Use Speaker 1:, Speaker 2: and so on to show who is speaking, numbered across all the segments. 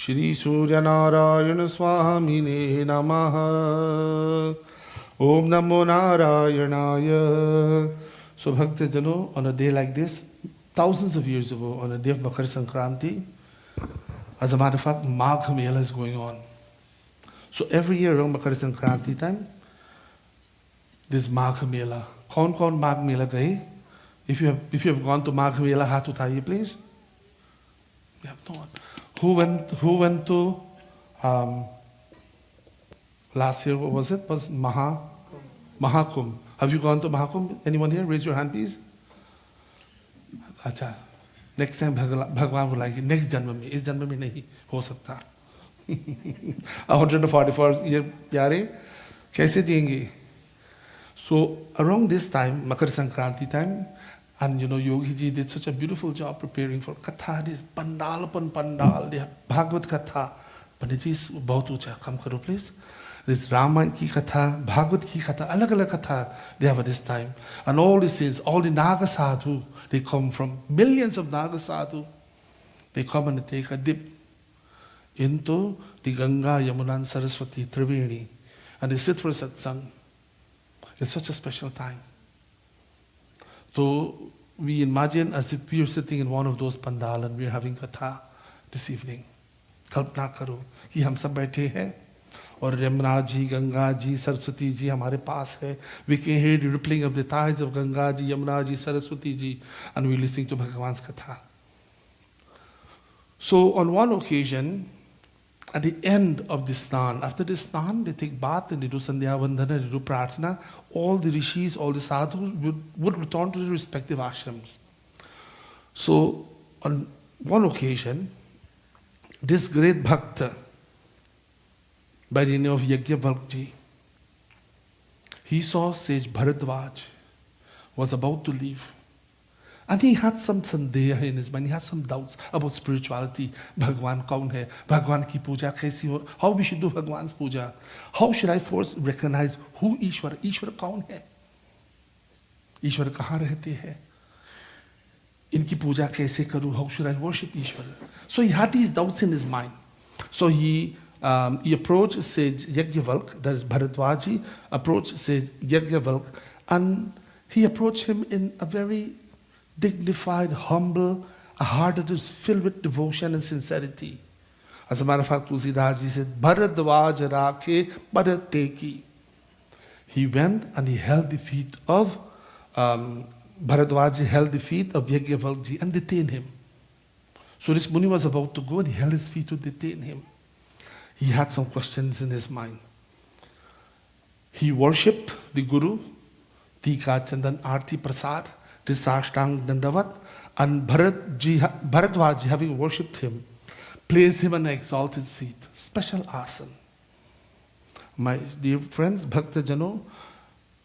Speaker 1: Shri Surya Narayana Swamine Namaha. Om Namo Narayanaya. So Bhakta Jano, on a day like this, thousands of years ago, on a day of Makar Sankranti, as a matter of fact, Magh Mela is going on. So every year around Makar Sankranti time, this Magh Mela. Kaun Magh Mela gaye? If you have gone to Magh Mela, hath uthaiye please. We have no one. Who went to last year? What was it? Was Mahakumbh. Have you gone to Mahakumbh? Anyone here? Raise your hand, please. Acha. Next time Bhagwan will like it. Next janma mein. Is janma mein nahi ho sakta. 144 year pyare. Kaise jiyenge? So around this time, Makar Sankranti time, and Yogi ji did such a beautiful job preparing for Katha. This pandal upon pandal, they have Bhagavad Katha. Pandit ji, bahut ucha, come karo please. This Ramayana ki Katha, Bhagavad ki Katha, alag Katha they have at this time. And all the saints, all the Naga Sadhu, they come from millions of Naga Sadhu. They come and take a dip into the Ganga, Yamuna and Saraswati, Triveni. And they sit for satsang. It's such a special time. So we imagine as if we are sitting in one of those pandal and we are having Katha this evening. Kalpana karo कि हम सब बैठे हैं और यमुना जी, गंगा जी, सरस्वती जी हमारे पास है. We can hear the rippling of the tides of Ganga ji, Yamuna ji, Saraswati ji, and we are listening to Bhagavan's Katha. So on one occasion, at the end of the snan, after the snan, they take bath and they do sandhya vandana, they do prarthana. All the rishis, all the sadhus would return to their respective ashrams. So on one occasion, this great bhakta by the name of Yajnavalkji, he saw sage Bharadwaj was about to leave. And he had some sandeha in his mind, he had some doubts about spirituality. Bhagwan kaun hai? Bhagwan ki puja kaisi ho? How we should do Bhagwan's puja? How should I first recognize who Ishwar? Ishwar kaun hai? Ishwar kahan rehte hai? Inki puja kaise karu? How should I worship Ishwar? So he had these doubts in his mind. So he approached sage Yajnavalk, that is Bharadwaji, approached sage Yajnavalk, and he approached him in a very dignified, humble, a heart that is filled with devotion and sincerity. As a matter of fact, Tulsidas ji said, Bharadwaj rakhe Bharateki. He went and he held the feet of, Bharadwaj held the feet of Yajnavalkji and detained him. So this Muni was about to go and he held his feet to detain him. He had some questions in his mind. He worshipped the Guru, Tika Chandan Arti Prasad, this Ashtang Dandavat, and Bharadwaj, having worshipped him, placed him in an exalted seat, special asan. My dear friends, Bhakta Jano,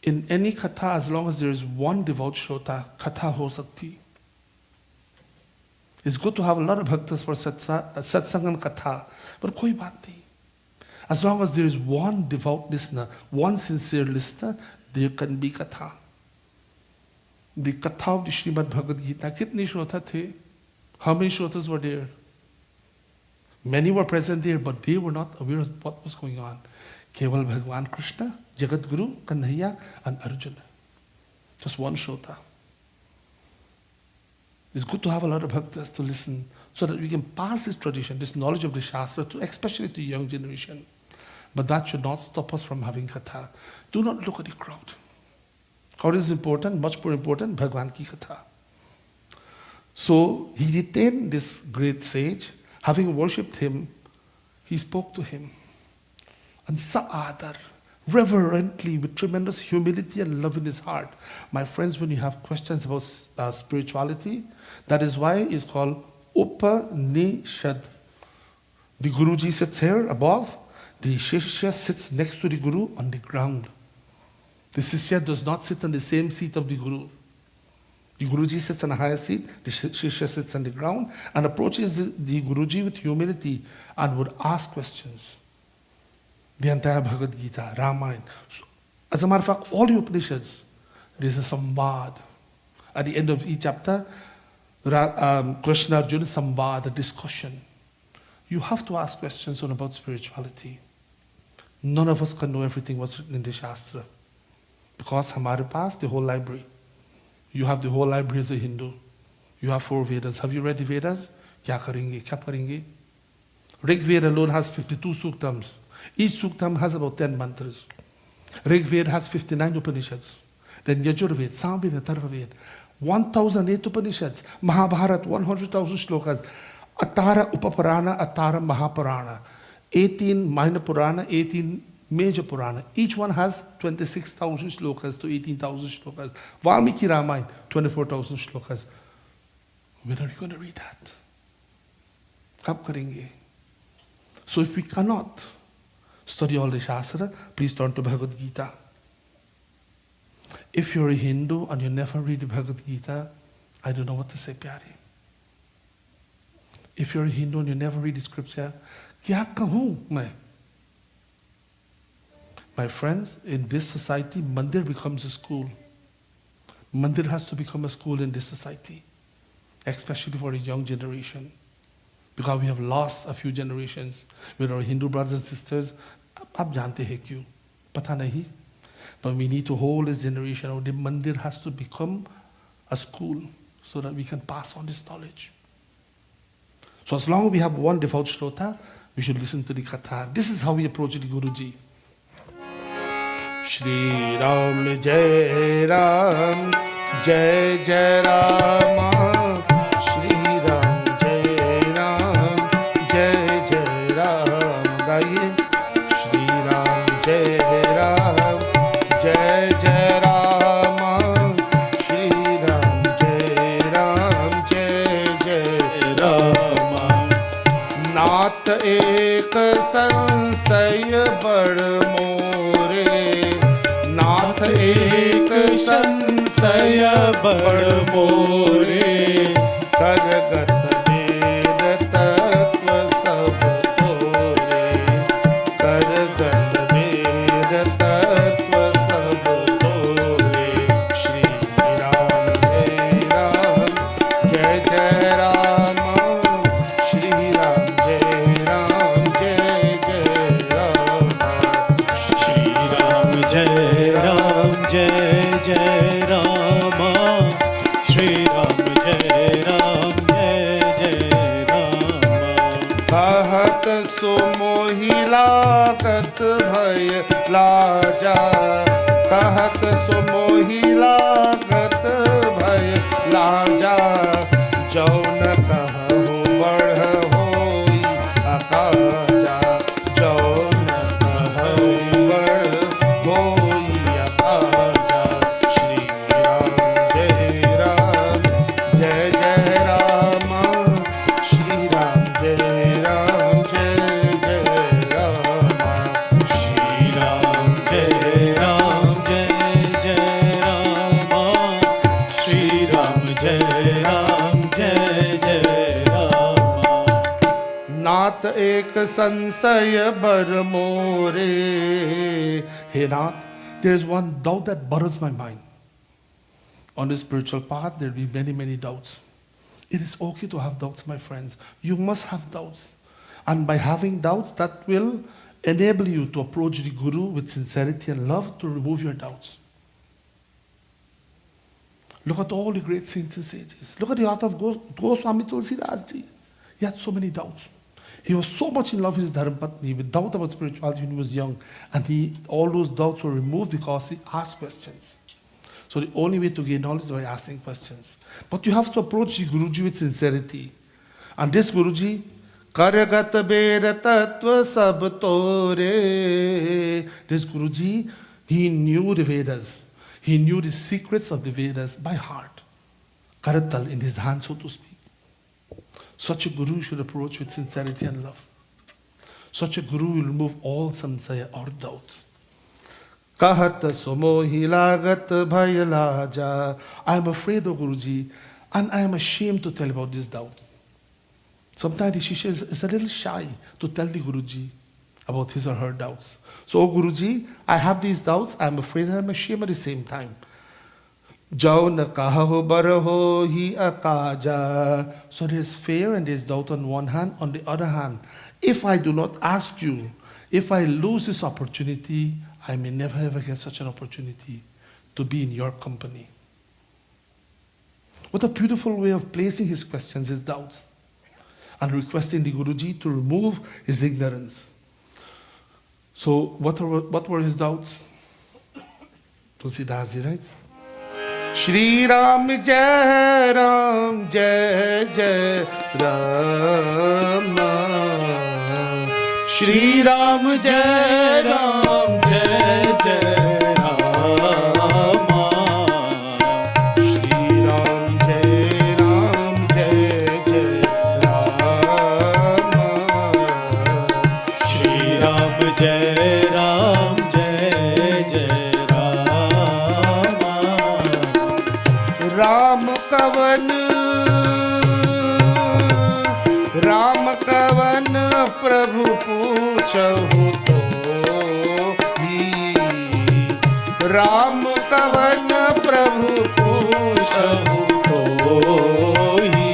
Speaker 1: in any katha, as long as there is one devout Shrota, katha ho sakti. It's good to have a lot of bhaktas for satsang and katha, but koi baat nahi. As long as there is one devout listener, one sincere listener, there can be katha. The Katha of the Srimad Bhagavad Gita, kitne Shrota the? How many Shrotas were there? Many were present there, but they were not aware of what was going on. Keval Bhagwan Krishna, Jagat Guru, Kanhaiya, and Arjuna. Just one Shrota. It's good to have a lot of bhaktas to listen so that we can pass this tradition, this knowledge of the Shastra, especially to the young generation. But that should not stop us from having Katha. Do not look at the crowd. How is important? Much more important, Bhagwan ki Katha. So he detained this great sage. Having worshipped him, he spoke to him. And sa'adar, reverently, with tremendous humility and love in his heart. My friends, when you have questions about spirituality, that is why it's called Upanishad. The Guruji sits here above. The Shishya sits next to the Guru on the ground. The Shishya does not sit on the same seat of the Guru. The Guruji sits on a higher seat, the Shishya sits on the ground and approaches the Guruji with humility and would ask questions. The entire Bhagavad Gita, Ramayana. So, as a matter of fact, all the Upanishads, there is a samvad. At the end of each chapter, Krishna Arjuna samvad, a discussion. You have to ask questions on about spirituality. None of us can know everything what's written in the Shastra. Because हमारे पास the whole library. You have the whole library as a Hindu. You have 4 Vedas. Have you read the Vedas? क्या करेंगे? क्या करेंगे? Rig Veda alone has 52 suktams. Each suktam has about 10 mantras. Rig Veda has 59 Upanishads. Then Yajurveda, Samveda, Atharvaveda, 1008 Upanishads. Mahabharata, 100,000 shlokas. Atara Upapurana, Atara Mahapurana. 18 minor Purana, 18 major Purana. Each one has 26,000 shlokas to 18,000 shlokas. Valmiki Ramayana, 24,000 shlokas. When are you going to read that? Kab karenge? So if we cannot study all the Shastra, please turn to Bhagavad Gita. If you're a Hindu and you never read the Bhagavad Gita, I don't know what to say, pyare. If you're a Hindu and you never read the scripture, kya kahun main? My friends, in this society, Mandir becomes a school. Mandir has to become a school in this society, especially for the young generation. Because we have lost a few generations with our Hindu brothers and sisters. Ab jante hai kyun? Pata nahi. But we need to hold this generation. The Mandir has to become a school so that we can pass on this knowledge. So as long as we have one devout Shrota, we should listen to the Katha. This is how we approach the Guruji. Shri Ram Jai Ram, Jai Jai Ram, Shri Ram Jai Ram, Jai Jai Ram. Gaiye. Shri Ram Jai Ram, Jai Jai Ram, Shri Ram Jai Ram, Jai Jai Ram. Nath ek sansay bad more, Nath ek sansay bad more, Kargat ved tattva sab tore, Kargat ved tattva sab tore. Shri Ram Jai Ram, Jai Jai Ram, Shri Ram Jai Ram, Jai Jai Ram.
Speaker 2: Shri Ram Jai Ram, Jai Jai Rama, Shri Ram Jai Ram, Jai Jai Rama.
Speaker 1: कहत सुमोहि लागत भय लाजा, कहत सुमोहि लागत भय लाजा, जौन कहु बढ़ होई अकाजा, जौन कहु बढ़ होई अकाजा। श्री राम जय राम, जय जय राम, श्री राम जय राम, जय जय Ram.
Speaker 2: Shri Ram Jai Ram, Jai Jai Rama, Shri Ram Jai Ram, Jai Jai Rama.
Speaker 1: नाथ एक संशय बर मोरे. Hey Nath, there is one doubt that bothers my mind. On the spiritual path, there will be many, many doubts. It is okay to have doubts, my friends. You must have doubts. And by having doubts, that will enable you to approach the Guru with sincerity and love to remove your doubts. Look at all the great saints and sages. Look at the author of Goswami Tulsidas Ji. He had so many doubts. He was so much in love with his Dharmapatni, with doubt about spirituality when he was young. And all those doubts were removed because he asked questions. So the only way to gain knowledge is by asking questions. But you have to approach the Guruji with sincerity. And this Guruji, Karagat Bera Tattva Sab Tore. This Guruji, he knew the Vedas. He knew the secrets of the Vedas by heart. Karatal in his hand, so to speak. Such a Guru should approach with sincerity and love. Such a Guru will remove all samsaya or doubts. Kahat somohi lagat bhayalaja. I am afraid of Guruji and I am ashamed to tell about this doubt. Sometimes the Shishya is a little shy to tell the Guruji about his or her doubts. So, Guruji, I have these doubts, I am afraid and I am ashamed at the same time. Jau na kaho baraho hi akaja. So there's fear and there's doubt on one hand. On the other hand, if I do not ask you, if I lose this opportunity, I may never ever get such an opportunity to be in your company. What a beautiful way of placing his questions, his doubts, and requesting the Guruji to remove his ignorance. So what were his doubts? Tulsidas ji writes, Shri Ram Jai Ram Jai Jai Rama.
Speaker 2: Shri Ram Jai Ram Jai Jai Rama.
Speaker 1: Shri Ram Jai Ram Jai Jai Rama.
Speaker 2: Shri Ram Jai Ram Jai Jai Rama.
Speaker 1: Ram Kavan Prabhu पूछहु तो ही राम कवन प्रभु पूछहु तो ही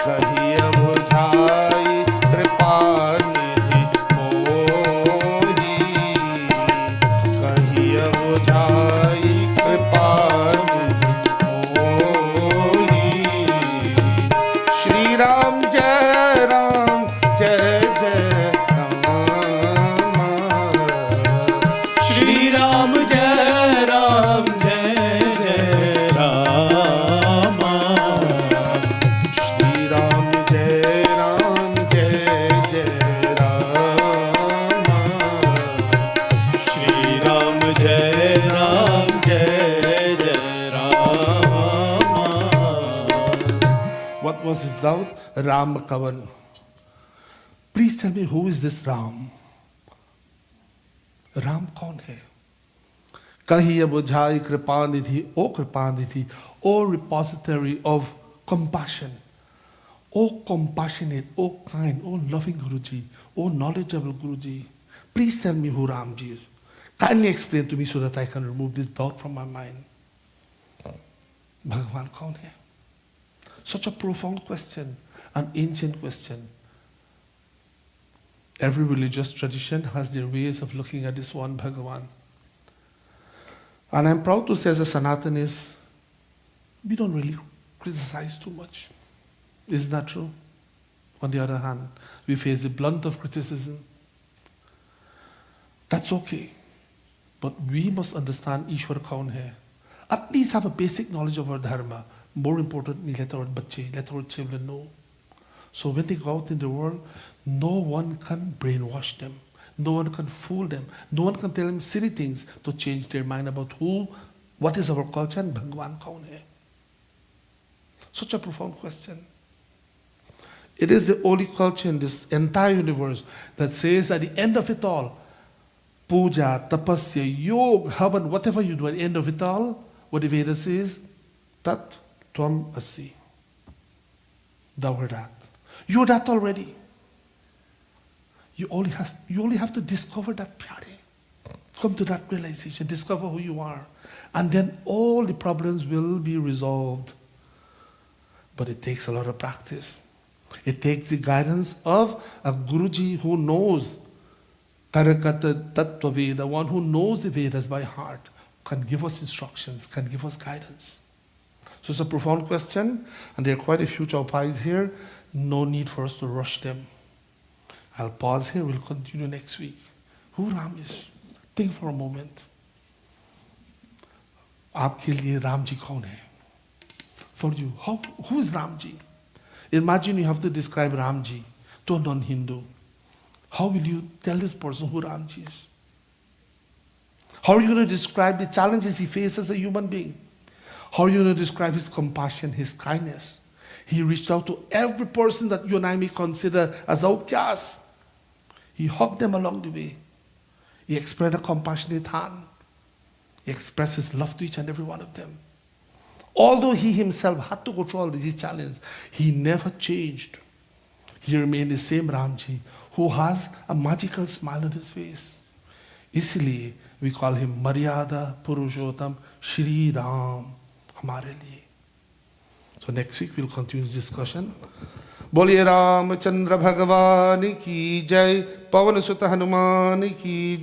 Speaker 1: कहिय बुझाई कृपा निधि मोहि कहिय बुझाई कृपा निधि मोहि श्री राम जय राम जय जय Ram
Speaker 2: Shri Ram Jai Ram Jai Jai Rama.
Speaker 1: Shri Ram Jai Ram Jai Jai Rama.
Speaker 2: Shri Ram Jai Ram Jai Jai Rama.
Speaker 1: What was his doubt? Ram Kavan. Please tell me, who is this Ram? Ram कौन है? कहिए बुझाई कृपा निधि, ओ कृपा निधि, O repository of compassion, O compassionate, O kind, O loving Guruji, O knowledgeable Guruji. Please tell me who Ramji is. Kindly explain to me so that I can remove this doubt from my mind. Bhagavan कौन है? Such a profound question, an ancient question. Every religious tradition has their ways of looking at this one Bhagavan. And I'm proud to say, as a Sanatanis, we don't really criticize too much. Isn't that true? On the other hand, we face the blunt of criticism. That's okay. But we must understand Ishwar kaun hai. At least have a basic knowledge of our dharma. More importantly, let our bachche, let our children know. So when they go out in the world, no one can brainwash them. No one can fool them. No one can tell them silly things to change their mind about what is our culture and Bhagavan kaun hai. Such a profound question. It is the only culture in this entire universe that says at the end of it all, puja, tapasya, yoga, havan, whatever you do at the end of it all, what the Veda says, tat tvam asi. Thou art that. You're that already. You only have to discover that pyare. Come to that realization, discover who you are. And then all the problems will be resolved. But it takes a lot of practice. It takes the guidance of a Guruji who knows Tarakata Tattva Veda, one who knows the Vedas by heart, can give us instructions, can give us guidance. So it's a profound question, and there are quite a few chaupais here. No need for us to rush them. I'll pause here, we'll continue next week. Who Ram is? Think for a moment. आपके लिए राम जी कौन है? For you, who is Ram ji? Imagine you have to describe Ram ji to a non-Hindu. How will you tell this person who Ram ji is? How are you going to describe the challenges he faces as a human being? How are you going to describe his compassion, his kindness? He reached out to every person that you and I may consider as outcasts. He hugged them along the way. He expressed a compassionate hand. He expressed his love to each and every one of them. Although he himself had to go through all these challenges, he never changed. He remained the same Ramji who has a magical smile on his face. इसलिए we call him मर्यादा पुरुषोत्तम श्री राम हमारे लिए. So next week we'll continue this discussion. बोलिए रामचंद्र भगवान की जय, पवन सुत हनुमान की